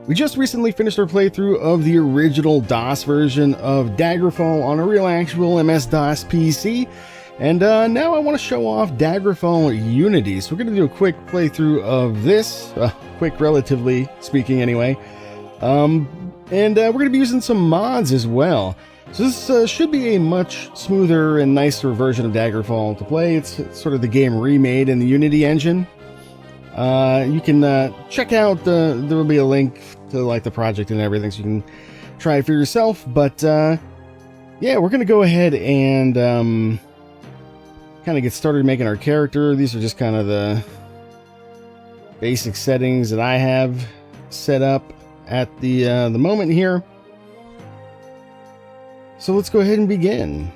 We just recently finished our playthrough of the original DOS version of Daggerfall on a real actual MS-DOS PC, and now I want to show off Daggerfall Unity. So we're going to do a quick playthrough of this, quick relatively speaking anyway, and we're going to be using some mods as well. So this should be a much smoother and nicer version of Daggerfall to play. It's sort of the game remade in the Unity engine. You can check out there will be a link to like the project and everything, so you can try it for yourself. But yeah, we're gonna go ahead and kind of get started making our character. These are just kind of the basic settings that I have set up at the moment here. So let's go ahead and begin.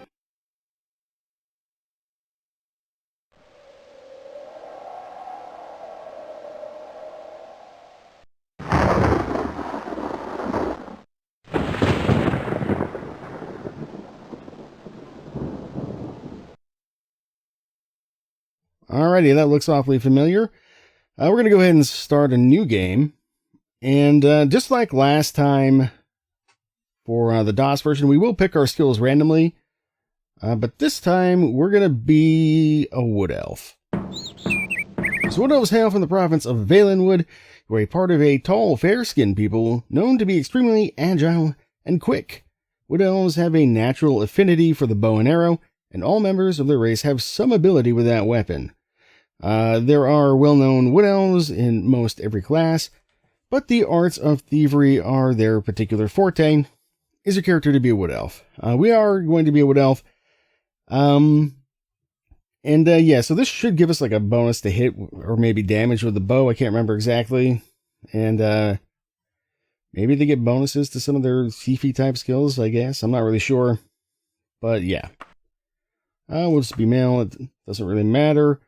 Alrighty, that looks awfully familiar. We're going to go ahead and start a new game. And just like last time for the DOS version, we will pick our skills randomly. But this time, we're going to be a wood elf. So wood elves hail from the province of Valenwood, who are a part of a tall, fair-skinned people known to be extremely agile and quick. Wood elves have a natural affinity for the bow and arrow, and all members of their race have some ability with that weapon. There are well-known wood elves in most every class, but the arts of thievery are their particular forte. Is your character to be a wood elf? We are going to be a wood elf. Yeah, so this should give us like a bonus to hit or maybe damage with the bow. I can't remember exactly. And maybe they get bonuses to some of their thiefy type skills, I guess. I'm not really sure. But yeah. We'll just be male. It doesn't really matter.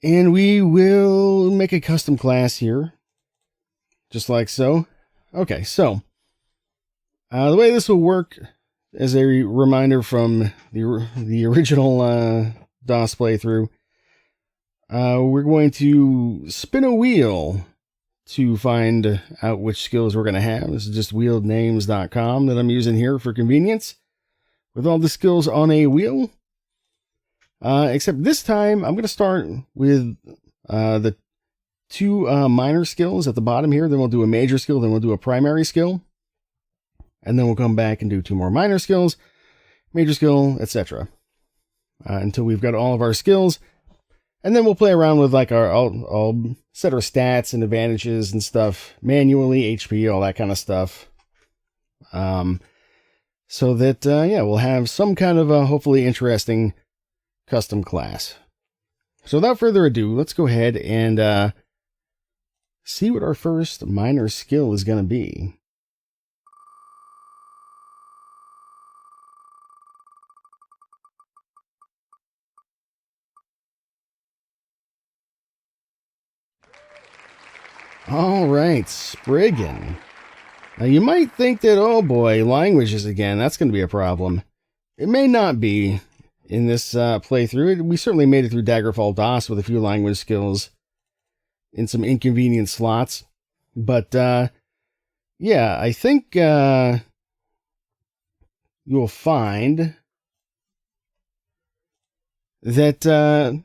And we will make a custom class here. Just like so. Okay, so. The way this will work, as a reminder from the original DOS playthrough, we're going to spin a wheel to find out which skills we're going to have. This is just wheelednames.com that I'm using here for convenience. With all the skills on a wheel. Except this time, I'm going to start with the two minor skills at the bottom here. Then we'll do a major skill. Then we'll do a primary skill. And then we'll come back and do two more minor skills, major skill, etc. Until we've got all of our skills. And then we'll play around with like I'll set our stats and advantages and stuff manually, HP, all that kind of stuff. So that, yeah, we'll have some kind of a hopefully interesting custom class. So without further ado, let's go ahead and see what our first minor skill is going to be. All right, Spriggan. Now you might think that, oh boy, languages again, that's going to be a problem. It may not be in this playthrough. We certainly made it through Daggerfall DOS with a few language skills in some inconvenient slots. But, yeah, I think you'll find that...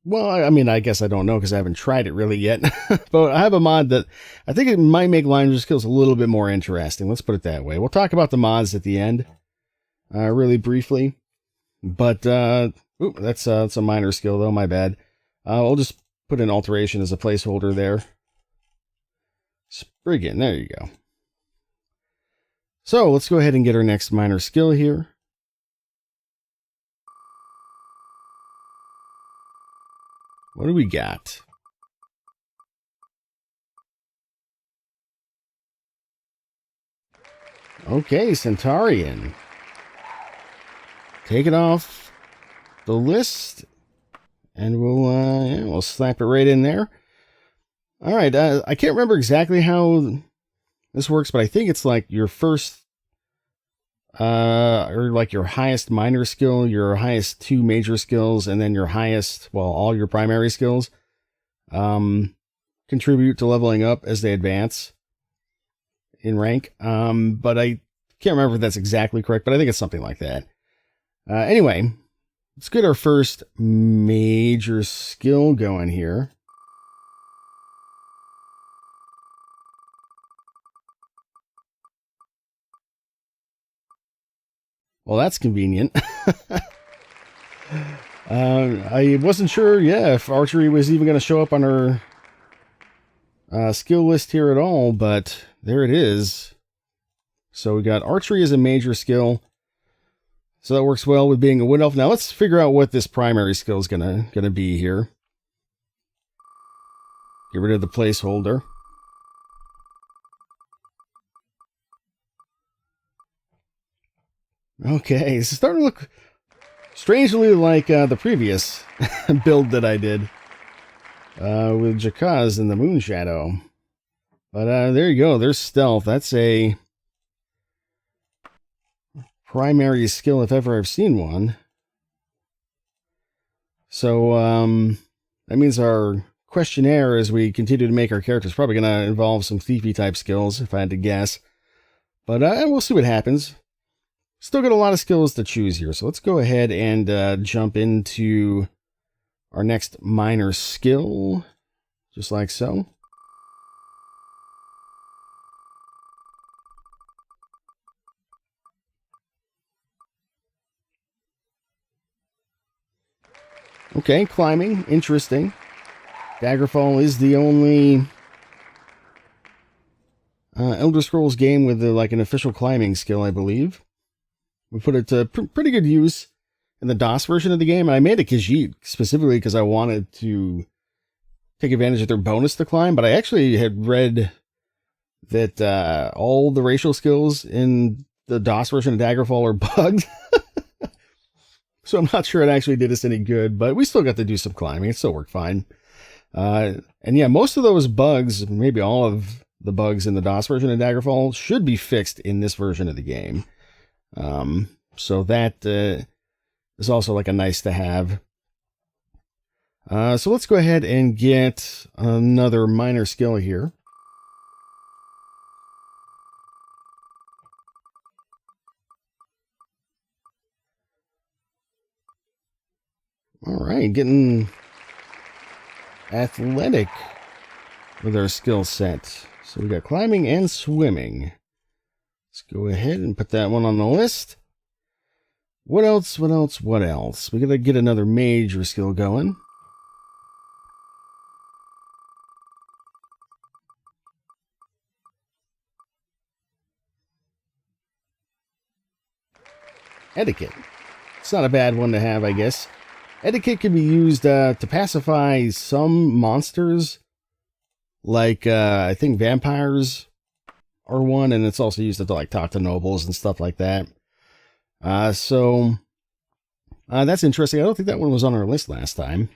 well, I mean, I guess I don't know because I haven't tried it really yet. But I have a mod that I think it might make language skills a little bit more interesting. Let's put it that way. We'll talk about the mods at the end, really briefly. But, that's a minor skill, though. My bad. I'll just put an alteration as a placeholder there. Spriggan, there you go. So, let's go ahead and get our next minor skill here. What do we got? Okay, Centaurian. Take it off the list, and we'll slap it right in there. All right, I can't remember exactly how this works, but I think it's like your first or like your highest minor skill, your highest two major skills, and then your highest, well, all your primary skills. contribute to leveling up as they advance in rank. But I can't remember if that's exactly correct, but I think it's something like that. Anyway, let's get our first major skill going here. Well, that's convenient. I wasn't sure, if archery was even going to show up on our skill list here at all, but there it is. So we got archery as a major skill. So that works well with being a wood elf. Now let's figure out what this primary skill is gonna be here. Get rid of the placeholder. Okay, this is starting to look strangely like the previous build that I did with Jakaz in the Moon Shadow. But there you go. There's stealth. That's a primary skill if ever I've seen one. So that means our questionnaire as we continue to make our characters probably going to involve some thiefy type skills, if I had to guess. But we'll see what happens. Still got a lot of skills to choose here, so let's go ahead and jump into our next minor skill, just like so. Okay, climbing, interesting. Daggerfall is the only Elder Scrolls game with like an official climbing skill, I believe. We put it to pretty good use in the DOS version of the game. And I made a Khajiit specifically because I wanted to take advantage of their bonus to climb. But I actually had read that all the racial skills in the DOS version of Daggerfall are bugged. So I'm not sure it actually did us any good. But we still got to do some climbing. It still worked fine. And yeah, most of those bugs, maybe all of the bugs in the DOS version of Daggerfall, should be fixed in this version of the game. So that is also like a nice to have. So let's go ahead and get another minor skill here. All right, getting athletic with our skill set. So we got climbing and swimming. Let's go ahead and put that one on the list. What else? What else? What else? We gotta get another major skill going. Etiquette. It's not a bad one to have, I guess. Etiquette can be used to pacify some monsters, like I think vampires are one, and it's also used to like talk to nobles and stuff like that. So that's interesting. I don't think that one was on our list last time.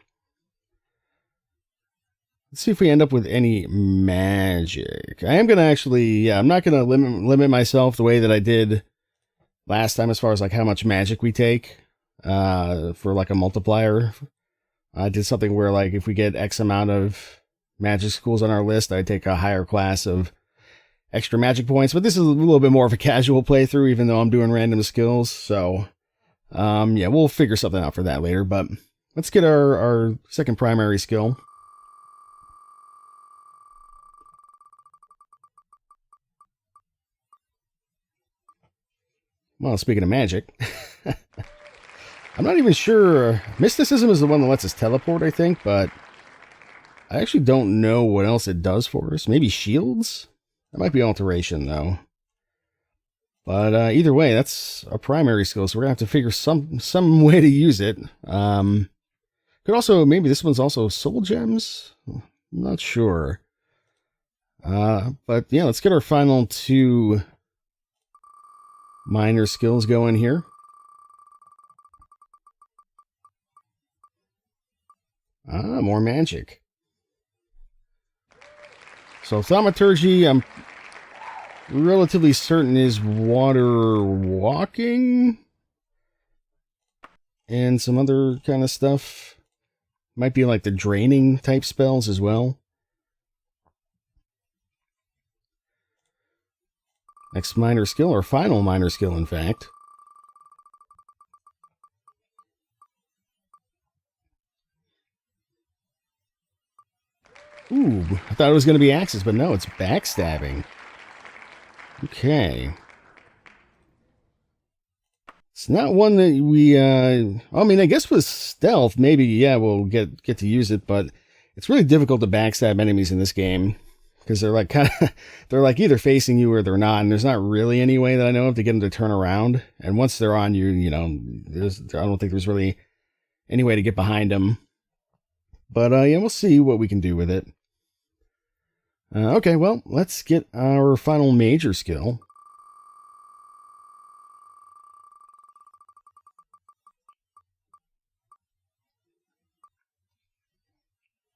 Let's see if we end up with any magic. I am gonna actually, I'm not gonna limit myself the way that I did last time as far as like how much magic we take for like a multiplier. I did something where like if we get X amount of magic schools on our list, I take a higher class of extra magic points. But this is a little bit more of a casual playthrough, even though I'm doing random skills. So yeah, we'll figure something out for that later. But let's get our second primary skill. Well, speaking of magic, I'm not even sure. Mysticism is the one that lets us teleport, I think, but I actually don't know what else it does for us. Maybe shields? That might be alteration, though. But either way, that's a primary skill, so we're going to have to figure some way to use it. Could also, maybe this one's also soul gems? I'm not sure. But yeah, let's get our final two minor skills going here. More magic. So thaumaturgy, I'm relatively certain is water walking and some other kind of stuff. Might be like the draining type spells as well. Next minor skill, or final minor skill, in fact. Ooh, I thought it was going to be axes, but no, it's backstabbing. Okay. It's not one that we, I mean, I guess with stealth, maybe, yeah, we'll get to use it, but it's really difficult to backstab enemies in this game. Because they're like they're like either facing you or they're not, and there's not really any way that I know of to get them to turn around. And once they're on you, you know, I don't think there's really any way to get behind them. But yeah, we'll see what we can do with it. Okay, well, let's get our final major skill.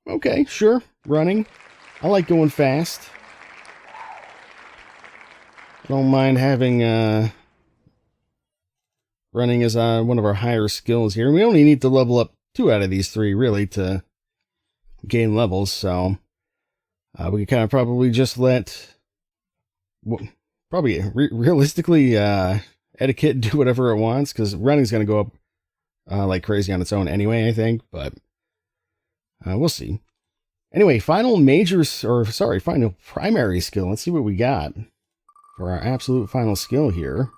Okay, sure, running. I like going fast. I don't mind having running as one of our higher skills here. We only need to level up 2 out of these 3, really, to gain levels, so we can kind of probably just let, probably realistically, etiquette do whatever it wants, because running's going to go up like crazy on its own anyway, I think, but we'll see. Anyway, final primary skill. Let's see what we got for our absolute final skill here.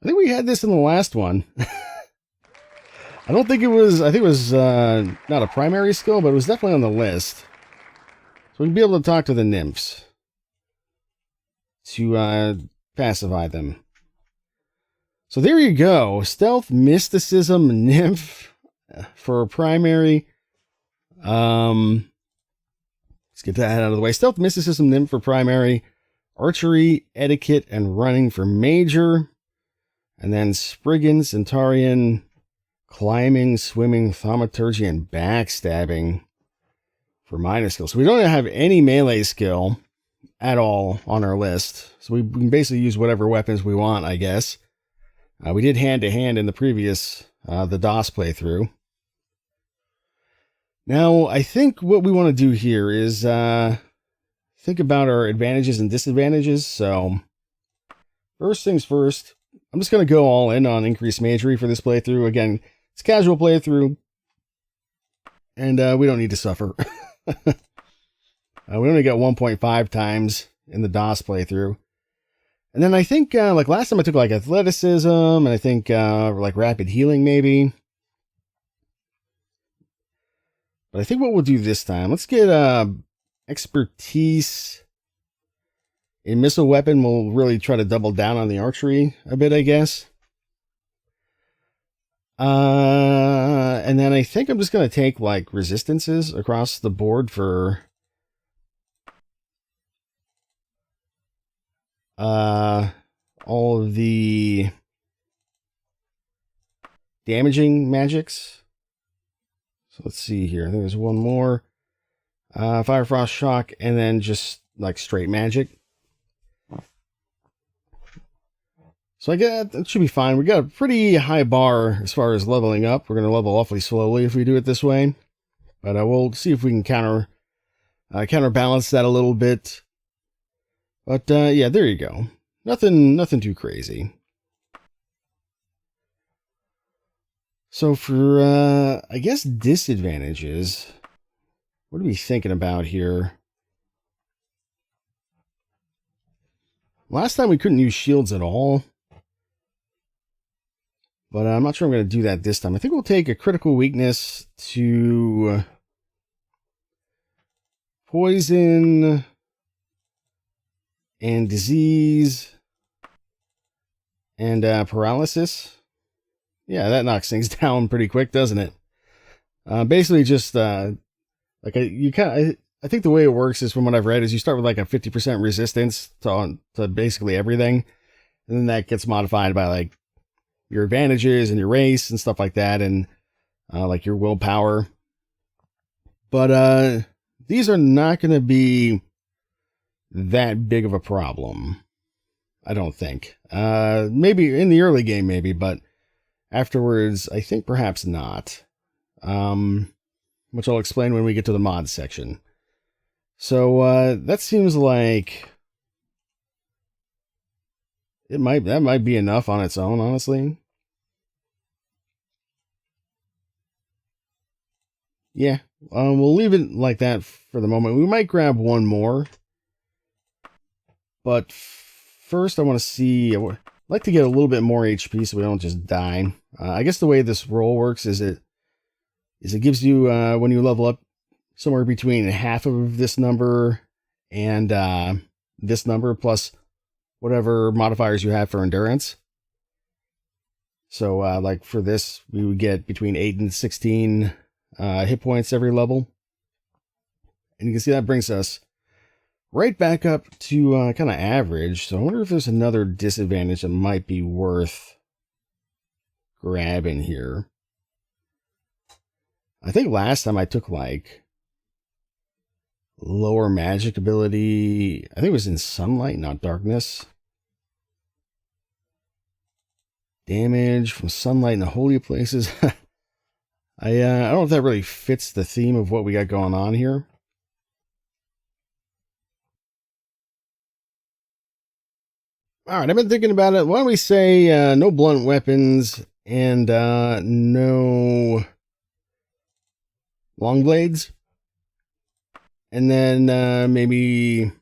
I think we had this in the last one. I don't think it was, I think it was not a primary skill, but it was definitely on the list. So we'd be able to talk to the nymphs to pacify them. So there you go. Stealth, mysticism, nymph for primary. Let's get that out of the way. Stealth, mysticism, nymph for primary. Archery, etiquette, and running for major. And then Spriggan, Centaurian, climbing, swimming, thaumaturgy, and backstabbing for minor skills. So we don't have any melee skill at all on our list. So we can basically use whatever weapons we want, I guess. We did hand-to-hand in the previous, the DOS playthrough. Now, I think what we want to do here is think about our advantages and disadvantages. So, first things first, I'm just going to go all in on increased magery for this playthrough. Again, it's a casual playthrough, and we don't need to suffer. We only got 1.5 times in the DOS playthrough. And then I think, like last time I took like athleticism, and I think like rapid healing maybe. But I think what we'll do this time, let's get expertise in missile weapon. We'll really try to double down on the archery a bit, I guess. And then I think I'm just going to take like resistances across the board for all of the damaging magics. So let's see here. I think there's one more. Fire, Frost, Shock, and then just like straight magic. So I get it should be fine. We got a pretty high bar as far as leveling up. We're going to level awfully slowly if we do it this way. But we'll see if we can counterbalance that a little bit. But yeah, there you go. Nothing too crazy. So for I guess disadvantages, what are we thinking about here? Last time we couldn't use shields at all. But I'm not sure I'm going to do that this time. I think we'll take a critical weakness to poison and disease and paralysis. Yeah, that knocks things down pretty quick, doesn't it? Basically just like I think the way it works is, from what I've read, is you start with like a 50% resistance to basically everything, and then that gets modified by like your advantages and your race and stuff like that, and like your willpower. But these are not going to be that big of a problem, I don't think. Maybe in the early game, maybe, but afterwards, I think perhaps not. Which I'll explain when we get to the mods section. So that seems like that might be enough on its own, honestly. Yeah, we'll leave it like that for the moment. We might grab one more, but first I want to see. I'd like to get a little bit more HP so we don't just die. I guess the way this roll works is it gives you when you level up somewhere between half of this number and this number plus whatever modifiers you have for endurance. So like for this, we would get between 8 and 16 hit points every level. And you can see that brings us right back up to kind of average. So I wonder if there's another disadvantage that might be worth grabbing here. I think last time I took like lower magic ability. I think it was in sunlight, not darkness. Damage from sunlight in the holy places. I don't know if that really fits the theme of what we got going on here. All right, I've been thinking about it. Why don't we say no blunt weapons and no long blades? And then maybe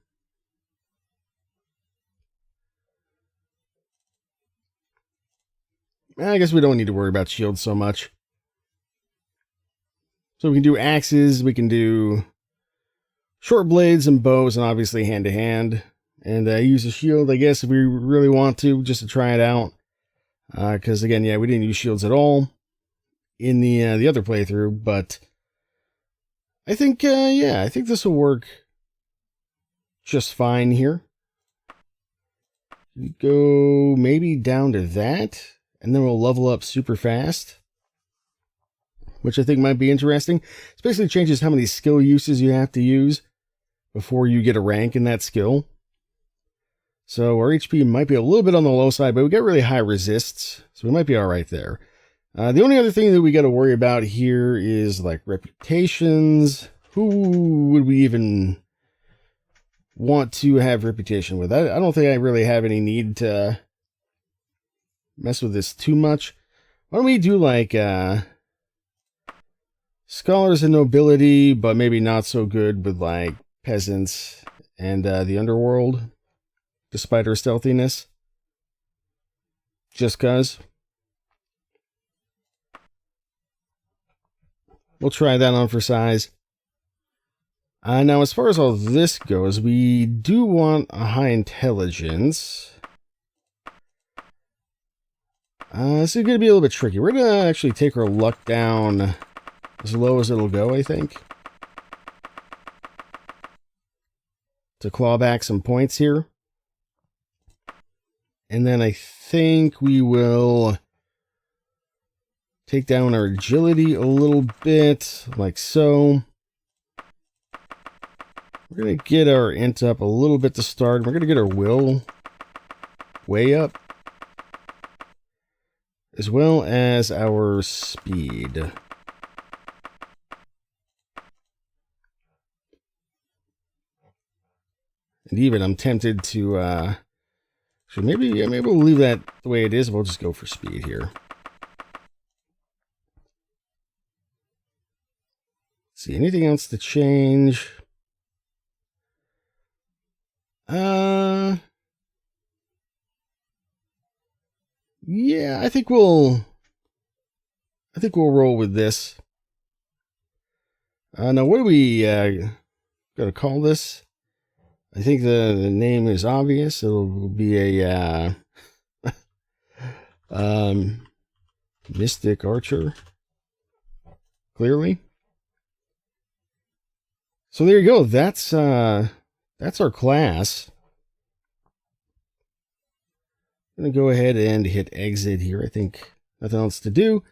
I guess we don't need to worry about shields so much. So we can do axes, we can do short blades and bows, and obviously hand to hand. And use a shield, I guess, if we really want to, just to try it out. Because again, yeah, we didn't use shields at all in the other playthrough, but I think yeah, I think this will work just fine here. We go maybe down to that, and then we'll level up super fast, which I think might be interesting. It basically changes how many skill uses you have to use before you get a rank in that skill. So our HP might be a little bit on the low side, but we got really high resists, so we might be all right there. The only other thing that we got to worry about here is like reputations. Who would we even want to have reputation with? I don't think I really have any need to mess with this too much. Why don't we do like scholars and nobility, but maybe not so good with like peasants and the underworld, despite her stealthiness. Just cause. We'll try that on for size. Now, as far as all this goes, we do want a high intelligence. This is going to be a little bit tricky. We're going to actually take our luck down as low as it'll go, I think, to claw back some points here. And then I think we will take down our agility a little bit, like so. We're going to get our int up a little bit to start. We're going to get our will way up, as well as our speed. And even I'm tempted to, so maybe we'll leave that the way it is. We'll just go for speed here. Let's see, anything else to change? Yeah, I think we'll roll with this. Now what do we gonna call this? I think the name is obvious. It'll be a mystic archer. Clearly. So there you go. That's our class. I'm going to go ahead and hit exit here. I think nothing else to do.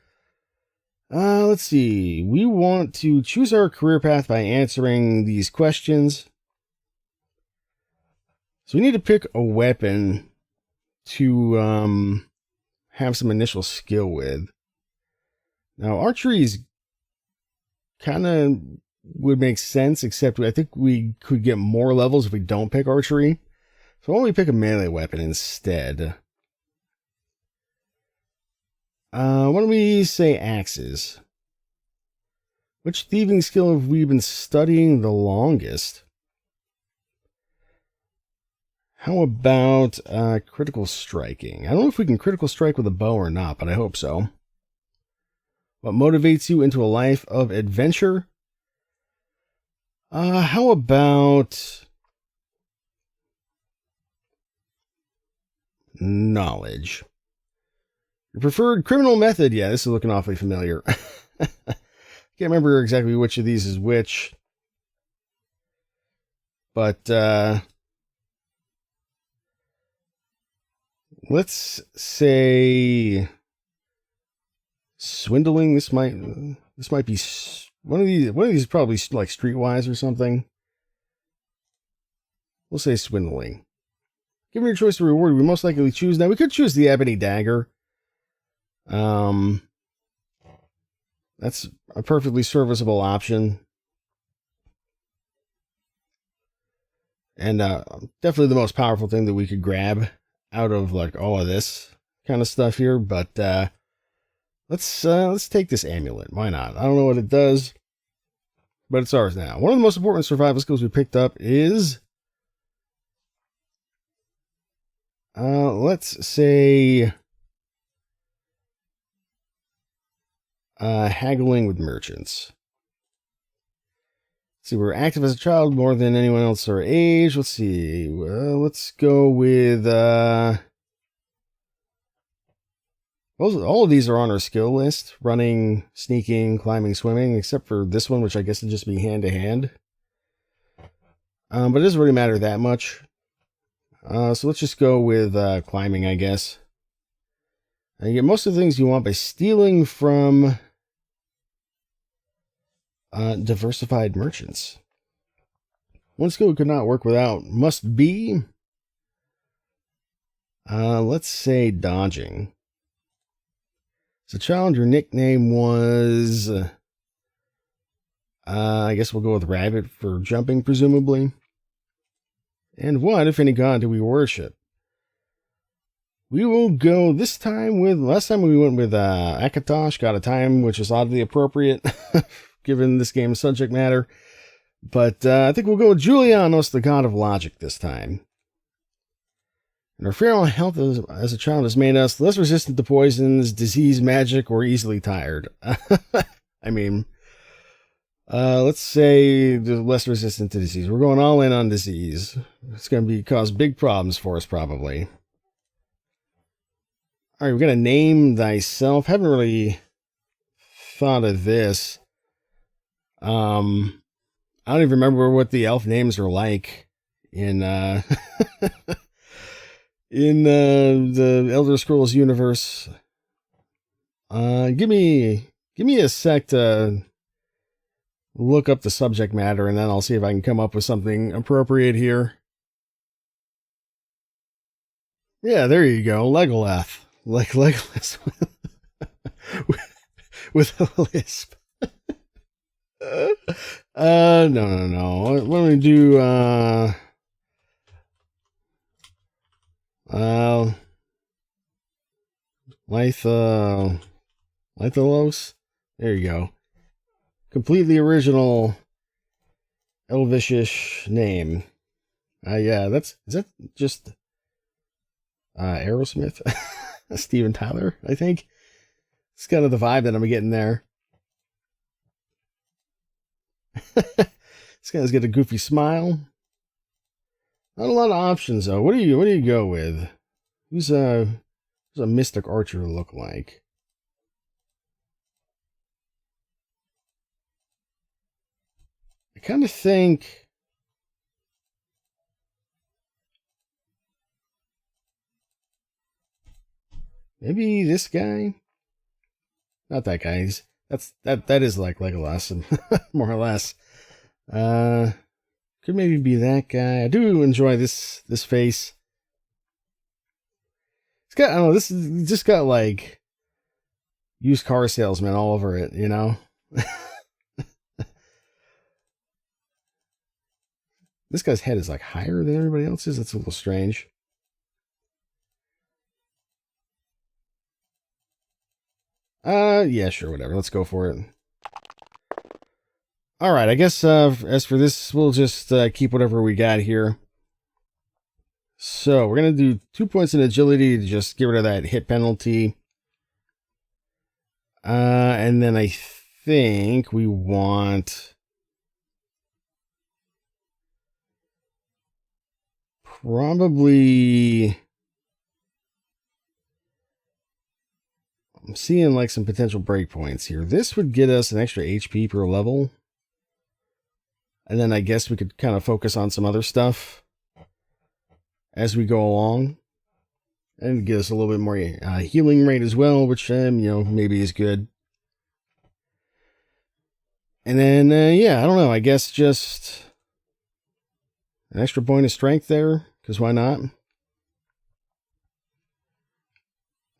Let's see. We want to choose our career path by answering these questions. So we need to pick a weapon to have some initial skill with. Now, archery is kind of would make sense, except I think we could get more levels if we don't pick archery. So why don't we pick a melee weapon instead? Why don't we say axes? Which thieving skill have we been studying the longest? How about critical striking? I don't know if we can critical strike with a bow or not, but I hope so. What motivates you into a life of adventure? How about knowledge? Your preferred criminal method? Yeah, this is looking awfully familiar. Can't remember exactly which of these is which. But let's say swindling. This might be one of these. One of these is probably like Streetwise or something. We'll say swindling. Given your choice of reward, we most likely choose. Now we could choose the ebony dagger. That's a perfectly serviceable option. And definitely the most powerful thing that we could grab out of like all of this kind of stuff here. But let's take this amulet. Why not? I don't know what it does, but it's ours now. One of the most important survival skills we picked up is let's say haggling with merchants. Let's see, we're active as a child more than anyone else our age. Let's see. Let's go with all of these are on our skill list: running, sneaking, climbing, swimming, except for this one, which I guess would just be hand to hand. But it doesn't really matter that much. So let's just go with climbing, I guess. You get most of the things you want by stealing from diversified merchants. One skill we could not work without must be, let's say, dodging. As a child, your nickname was, I guess we'll go with Rabbit for jumping, presumably. And what, if any god, do we worship? We will go this time with, last time we went with Akatosh, God of Time, which is oddly appropriate, given this game's subject matter. But I think we'll go with Julianos, the god of logic this time. And our feral health as a child has made us less resistant to poisons, disease, magic, or easily tired. I mean, let's say less resistant to disease. We're going all in on disease. It's going to cause big problems for us, probably. All right, we're going to name thyself. Haven't really thought of this. I don't even remember what the elf names are like in in the Elder Scrolls universe. Give me a sec to look up the subject matter, and then I'll see if I can come up with something appropriate here. Yeah, there you go, Legolas. Like Legolas with a lisp. No. Let me do Lithalos. There you go. Completely original Elvishish name. Yeah, is that just Aerosmith? Steven Tyler, I think. It's kind of the vibe that I'm getting there. This guy's got a goofy smile. Not a lot of options though. What do you go with? Who's a mystic archer look like? I kind of think maybe this guy. Not that guy. That is like Legolas, more or less. Could maybe be that guy. I do enjoy this face. It's got, I don't know, this is just got like used car salesman all over it, you know? this guy's head is like higher than everybody else's. That's a little strange. Yeah, sure, whatever. Let's go for it. All right, I guess as for this, we'll just keep whatever we got here. So we're going to do 2 points in agility to just get rid of that hit penalty. And then I think we want probably... I'm seeing like some potential breakpoints here. This would get us an extra HP per level. And then I guess we could kind of focus on some other stuff as we go along. And get us a little bit more healing rate as well, which, maybe is good. And then, yeah, I don't know. I guess just an extra point of strength there, because why not?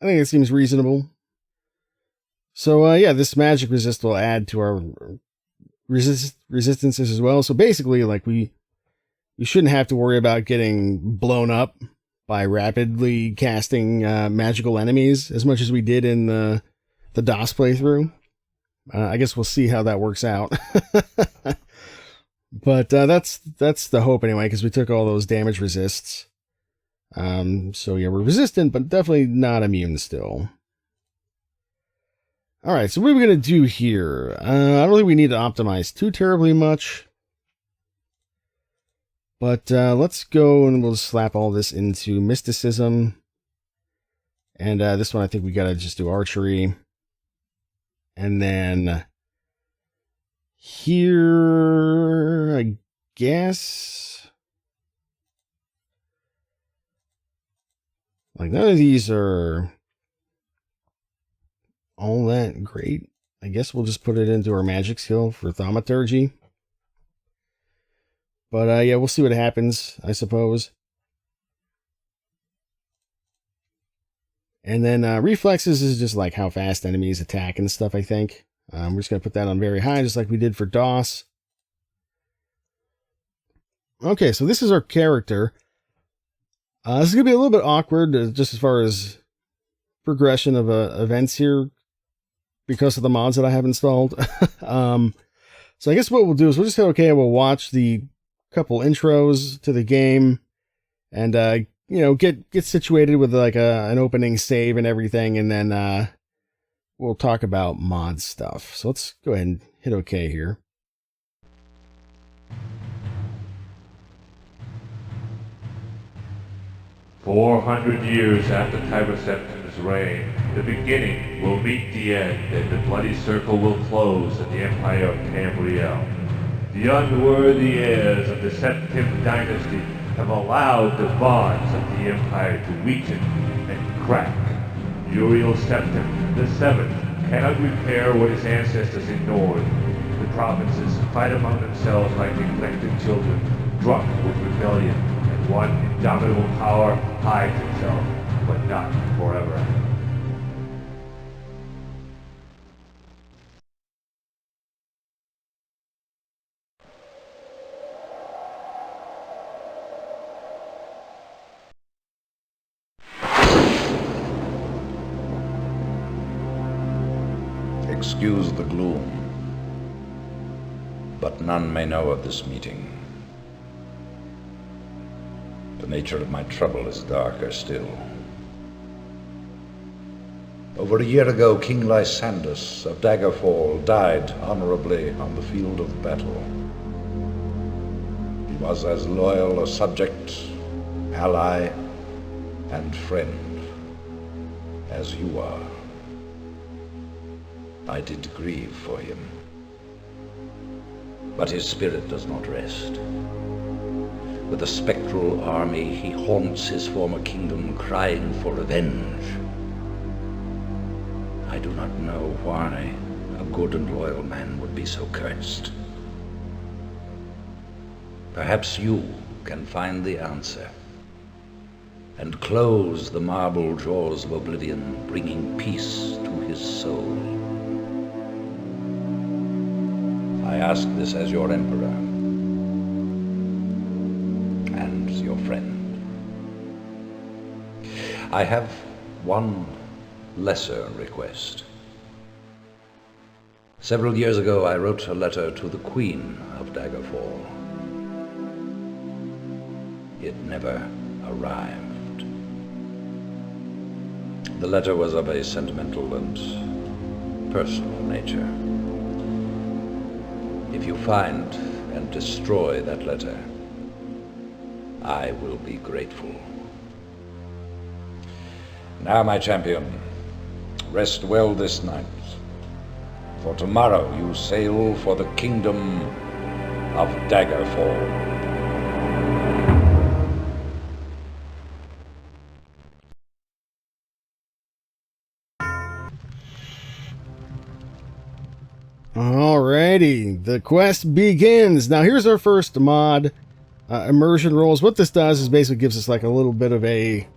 I think it seems reasonable. So, yeah, this magic resist will add to our resistances as well. So basically, like, we shouldn't have to worry about getting blown up by rapidly casting magical enemies as much as we did in the DOS playthrough. I guess we'll see how that works out. But that's the hope anyway, because we took all those damage resists. So yeah, we're resistant, but definitely not immune still. All right, so what are we going to do here? I don't think we need to optimize too terribly much. But let's go and we'll just slap all this into mysticism. And this one, I think we got to just do archery. And then here, I guess, like none of these are all that great. I guess we'll just put it into our magic skill for thaumaturgy. But yeah, we'll see what happens, I suppose. And then reflexes is just like how fast enemies attack and stuff, I think. We're just going to put that on very high, just like we did for DOS. Okay, so this is our character. This is going to be a little bit awkward, just as far as progression of events here, because of the mods that I have installed. So I guess what we'll do is we'll just say, okay, we'll watch the couple intros to the game, and get situated with like an opening save and everything, and then we'll talk about mod stuff. So let's go ahead and hit OK here. "400 years after Tiber Septim's reign, the beginning will meet the end, and the bloody circle will close in the empire of Tamriel. The unworthy heirs of the Septim dynasty have allowed the bonds of the empire to weaken and crack. Uriel Septim, the Seventh, cannot repair what his ancestors ignored. The provinces fight among themselves like neglected children, drunk with rebellion, and one indomitable power hides itself, but not forever." Excuse the gloom, but none may know of this meeting. The nature of my trouble is darker still. Over a year ago, King Lysandus of Daggerfall died honorably on the field of battle. He was as loyal a subject, ally, and friend as you are. I did grieve for him, but his spirit does not rest. With a spectral army, he haunts his former kingdom, crying for revenge. I do not know why a good and loyal man would be so cursed. Perhaps you can find the answer and close the marble jaws of oblivion, bringing peace to his soul. I ask this as your emperor. I have one lesser request. Several years ago, I wrote a letter to the Queen of Daggerfall. It never arrived. The letter was of a sentimental and personal nature. If you find and destroy that letter, I will be grateful. Now, my champion, rest well this night, for tomorrow you sail for the kingdom of Daggerfall. Alrighty, the quest begins. Now here's our first mod, immersion rolls. What this does is basically gives us like a little bit of a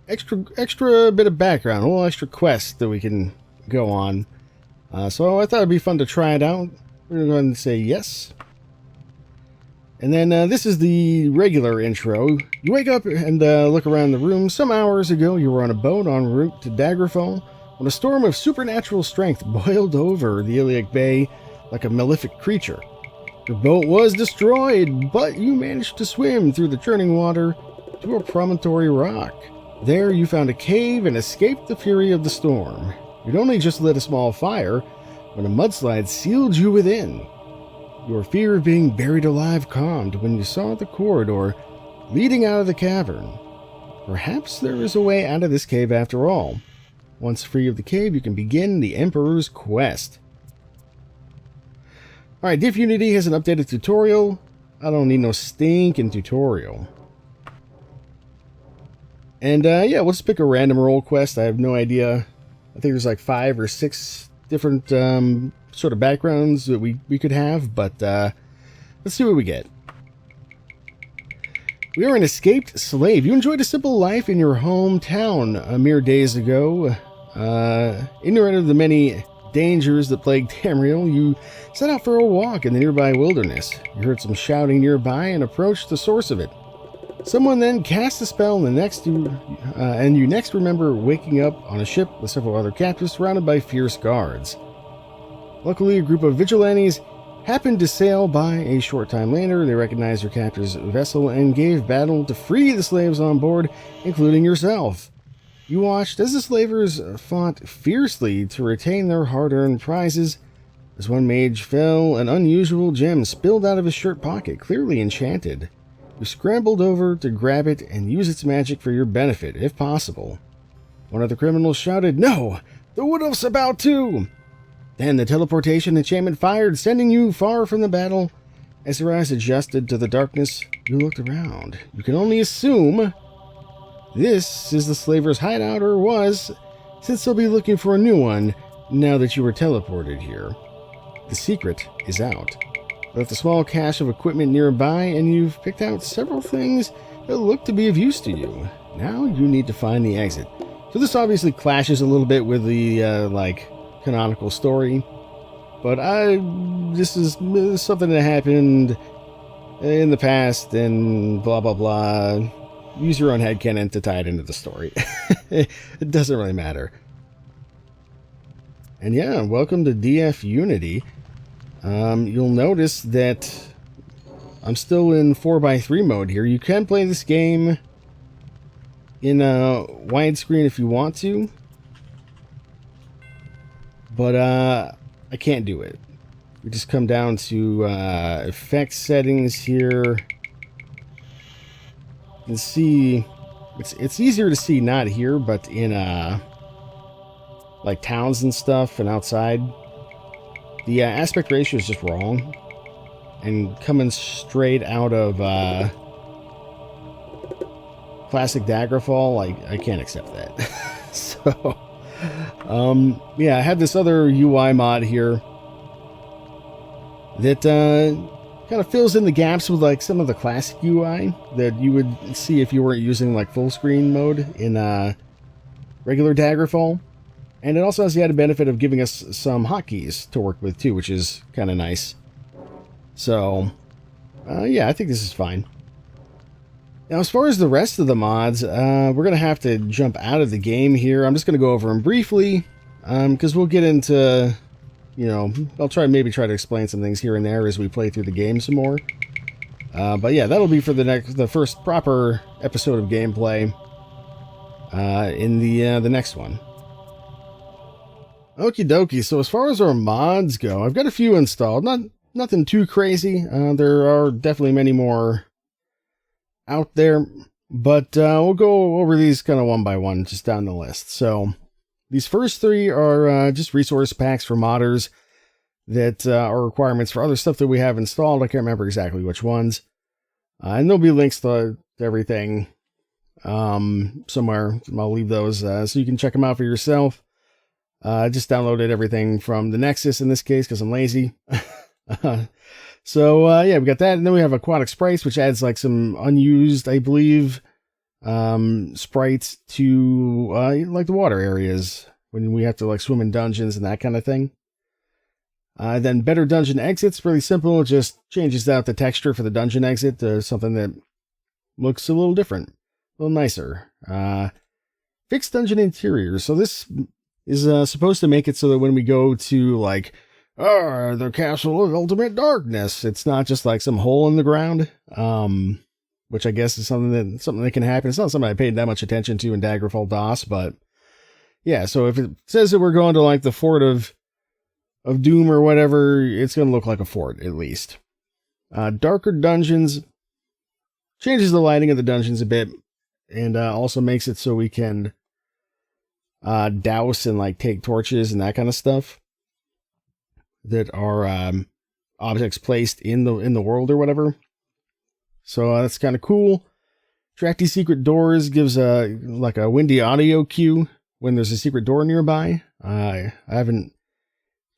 extra bit of background, a little extra quest that we can go on. So I thought it'd be fun to try it out. We're going to go ahead and say yes. And then this is the regular intro. You wake up and look around the room. Some hours ago, you were on a boat en route to Daggerfall when a storm of supernatural strength boiled over the Iliac Bay like a malefic creature. Your boat was destroyed, but you managed to swim through the churning water to a promontory rock. There you found a cave and escaped the fury of the storm. You'd only just lit a small fire when a mudslide sealed you within. Your fear of being buried alive calmed when you saw the corridor leading out of the cavern. Perhaps there is a way out of this cave after all. Once free of the cave, you can begin the Emperor's Quest. Alright, dfunity has an updated tutorial. I don't need no stinking tutorial. And yeah, we'll just pick a random role quest. I have no idea. I think there's like 5 or 6 different sort of backgrounds that we could have, but let's see what we get. We are an escaped slave. You enjoyed a simple life in your hometown mere days ago. Ignorant of the many dangers that plagued Tamriel, you set out for a walk in the nearby wilderness. You heard some shouting nearby and approached the source of it. Someone then cast a spell, and you next remember waking up on a ship with several other captives surrounded by fierce guards. Luckily, a group of vigilantes happened to sail by a short time later. They recognized your captor's vessel and gave battle to free the slaves on board, including yourself. You watched as the slavers fought fiercely to retain their hard-earned prizes. As one mage fell, an unusual gem spilled out of his shirt pocket, clearly enchanted. You scrambled over to grab it and use its magic for your benefit, if possible. One of the criminals shouted, "No! The Wood Elf's about to!" Then the teleportation enchantment fired, sending you far from the battle. As your eyes adjusted to the darkness, you looked around. You can only assume this is the slaver's hideout, or was, since they'll be looking for a new one now that you were teleported here. The secret is out. Left a small cache of equipment nearby, and you've picked out several things that look to be of use to you. Now you need to find the exit. So this obviously clashes a little bit with the, canonical story. But this is something that happened in the past, and blah, blah, blah. Use your own headcanon to tie it into the story. It doesn't really matter. And yeah, welcome to dfunity. You'll notice that I'm still in 4x3 mode here. You can play this game in widescreen if you want to, but I can't do it. We just come down to effects settings here and see. It's easier to see not here, but in like towns and stuff and outside. The aspect ratio is just wrong, and coming straight out of classic Daggerfall, I can't accept that. So, yeah, I have this other UI mod here that kind of fills in the gaps with like some of the classic UI that you would see if you weren't using like full screen mode in regular Daggerfall. And it also has the added benefit of giving us some hotkeys to work with too, which is kind of nice. So, yeah, I think this is fine. Now, as far as the rest of the mods, we're going to have to jump out of the game here. I'm just going to go over them briefly, because we'll get into, I'll maybe try to explain some things here and there as we play through the game some more. But yeah, that'll be for the first proper episode of gameplay in the next one. Okie dokie, so as far as our mods go, I've got a few installed. Nothing too crazy. There are definitely many more out there, but we'll go over these kind of one by one, just down the list. So these first three are just resource packs for modders that are requirements for other stuff that we have installed. I can't remember exactly which ones. And there'll be links to everything somewhere. I'll leave those so you can check them out for yourself. Just downloaded everything from the Nexus in this case because I'm lazy. So yeah, we got that, and then we have aquatic sprites, which adds like some unused, I believe, sprites to like the water areas when we have to like swim in dungeons and that kind of thing. Then better dungeon exits, really simple, it just changes out the texture for the dungeon exit to something that looks a little different, a little nicer. Fixed dungeon interiors, so this is supposed to make it so that when we go to like the Castle of Ultimate Darkness, it's not just like some hole in the ground, which I guess is something that can happen. It's not something I paid that much attention to in Daggerfall DOS, but yeah, so if it says that we're going to like the Fort of Doom or whatever, it's going to look like a fort, at least. Darker dungeons changes the lighting of the dungeons a bit, and also makes it so we can douse and like take torches and that kind of stuff that are objects placed in the world or whatever. So that's kind of cool. Track these secret doors gives like a windy audio cue when there's a secret door nearby. I haven't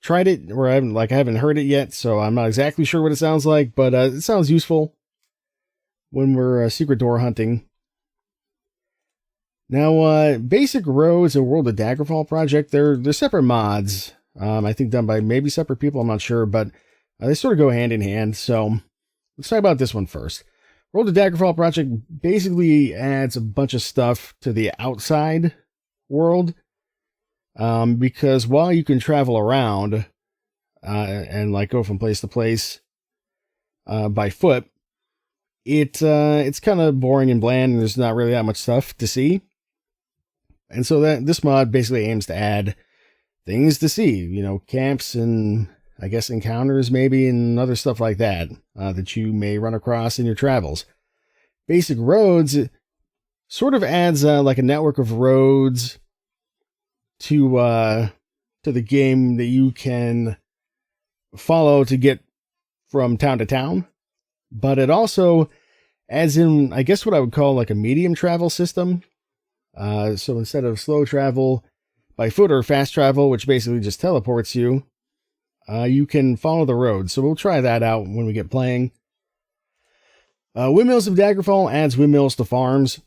tried it, or I haven't heard it yet, so I'm not exactly sure what it sounds like, but it sounds useful when we're secret door hunting. Now, basic roads and World of Daggerfall project, they're separate mods. I think done by maybe separate people, I'm not sure, but they sort of go hand in hand. So let's talk about this one first. World of Daggerfall project basically adds a bunch of stuff to the outside world, because while you can travel around and like go from place to place by foot, it's kind of boring and bland, and there's not really that much stuff to see. And so this mod basically aims to add things to see, camps and I guess encounters maybe, and other stuff like that that you may run across in your travels. Basic roads sort of adds like a network of roads to the game that you can follow to get from town to town, but it also adds in, I guess, what I would call like a medium travel system. So instead of slow travel by foot or fast travel, which basically just teleports you, you can follow the road. So we'll try that out when we get playing. Windmills of Daggerfall adds windmills to farms.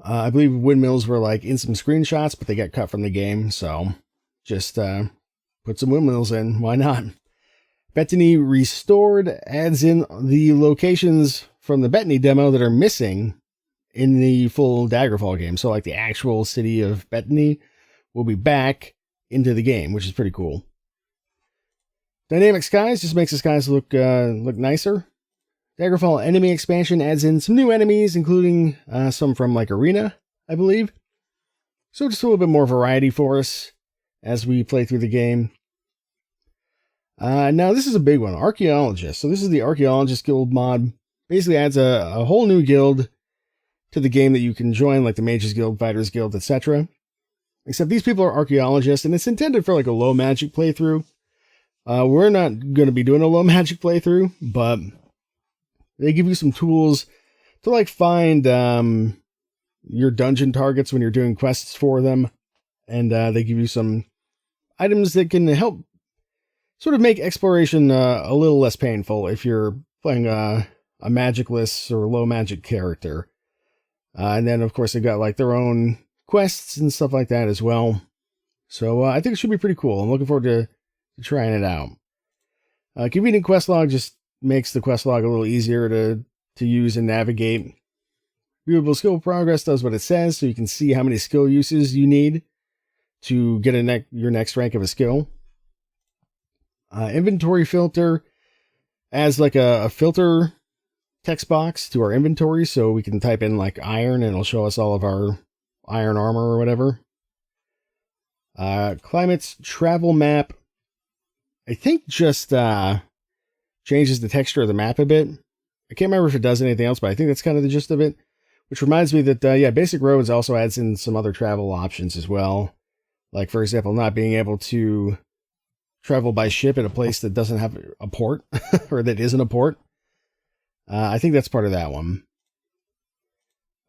I believe windmills were like in some screenshots, but they got cut from the game. So just put some windmills in. Why not? Bettany Restored adds in the locations from the Bettany demo that are missing in the full Daggerfall game. So like the actual city of Bettany will be back into the game, which is pretty cool. Dynamic skies just makes the skies look nicer. Daggerfall enemy expansion adds in some new enemies, including some from like Arena, I believe. So just a little bit more variety for us as we play through the game. Now this is a big one, Archaeologist. So this is the Archaeologist Guild mod. Basically adds a whole new guild to the game that you can join, like the Mages Guild, Fighters Guild, etc. Except these people are archaeologists, and it's intended for like a low magic playthrough. We're not going to be doing a low magic playthrough, but they give you some tools to like find your dungeon targets when you're doing quests for them, and they give you some items that can help sort of make exploration a little less painful if you're playing a magicless or low magic character. And then, of course, they've got like their own quests and stuff like that as well. So I think it should be pretty cool. I'm looking forward to trying it out. Convenient quest log just makes the quest log a little easier to use and navigate. Viewable skill progress does what it says, so you can see how many skill uses you need to get your next rank of a skill. Inventory filter adds like a filter text box to our inventory, so we can type in like iron and it'll show us all of our iron armor or whatever. Climate's travel map, I think, just changes the texture of the map a bit. I can't remember if it does anything else, but I think that's kind of the gist of it. Which reminds me that, Basic Roads also adds in some other travel options as well. Like, for example, not being able to travel by ship at a place that doesn't have a port, or that isn't a port. I think that's part of that one.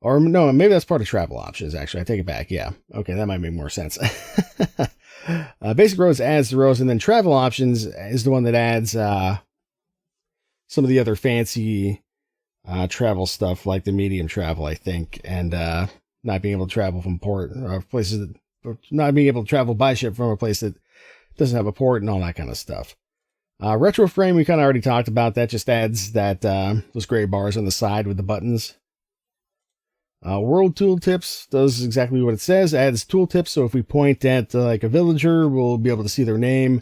Or no, maybe that's part of travel options, actually. I take it back. Yeah. Okay, that might make more sense. Basic Roads adds the roads, and then travel options is the one that adds some of the other fancy travel stuff, like the medium travel, I think, and not being able to travel from port, or places that, not being able to travel by ship from a place that doesn't have a port and all that kind of stuff. Retro frame, we kind of already talked about. That just adds that those gray bars on the side with the buttons. World tooltips does exactly what it says, adds tooltips. So if we point at like a villager, we'll be able to see their name,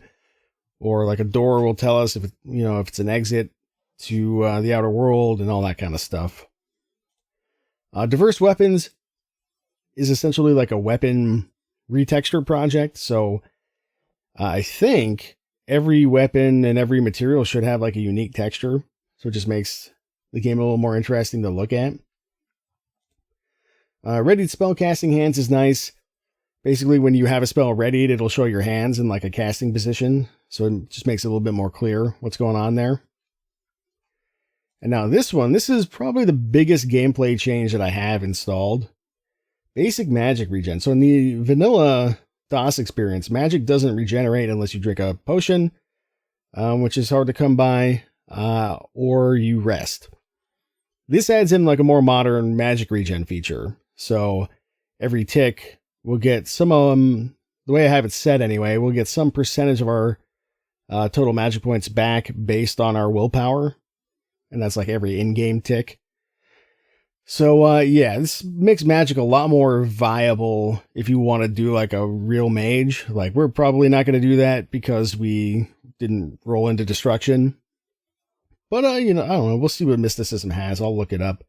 or like a door will tell us if if it's an exit to the outer world and all that kind of stuff. Diverse weapons is essentially like a weapon retexture project. So I think every weapon and every material should have like a unique texture. So it just makes the game a little more interesting to look at. Readied spellcasting hands is nice. Basically, when you have a spell readied, it'll show your hands in like a casting position. So it just makes it a little bit more clear what's going on there. And now this is probably the biggest gameplay change that I have installed. Basic magic regen. So in the vanilla DOS experience, magic doesn't regenerate unless you drink a potion, which is hard to come by, or you rest. This adds in like a more modern magic regen feature. So every tick we'll get some, the way I have it set anyway, we'll get some percentage of our total magic points back based on our willpower. And that's like every in-game tick. So this makes magic a lot more viable if you want to do like a real mage. Like, we're probably not going to do that because we didn't roll into destruction. But I don't know, we'll see what mysticism has. I'll look it up.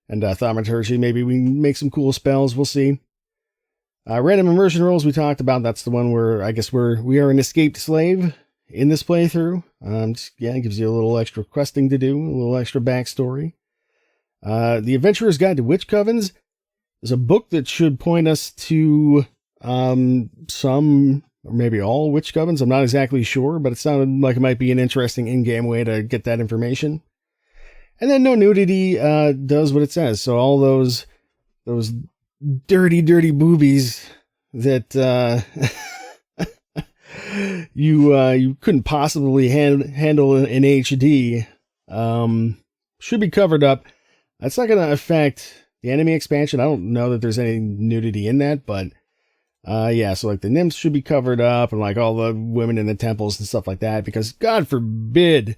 And thaumaturgy, maybe we make some cool spells. We'll see. Random immersion rolls we talked about. That's the one where I guess we are an escaped slave in this playthrough. It gives you a little extra questing to do, a little extra backstory. The Adventurer's Guide to Witch Covens is a book that should point us to some, or maybe all, witch covens. I'm not exactly sure, but it sounded like it might be an interesting in-game way to get that information. And then no nudity does what it says. So all those dirty, dirty boobies that you couldn't possibly handle in HD should be covered up. That's not going to affect the enemy expansion. I don't know that there's any nudity in that, but so like the nymphs should be covered up, and like all the women in the temples and stuff like that, because God forbid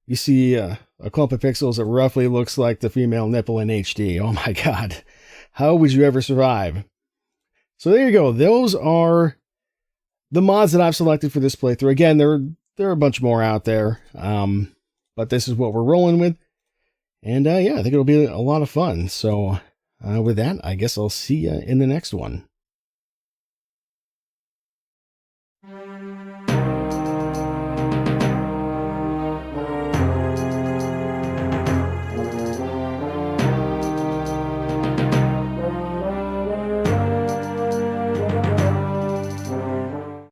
you see a clump of pixels that roughly looks like the female nipple in HD. Oh my God. How would you ever survive? So there you go. Those are the mods that I've selected for this playthrough. Again, there are a bunch more out there, but this is what we're rolling with. And I think it'll be a lot of fun. So with that, I guess I'll see you in the next one.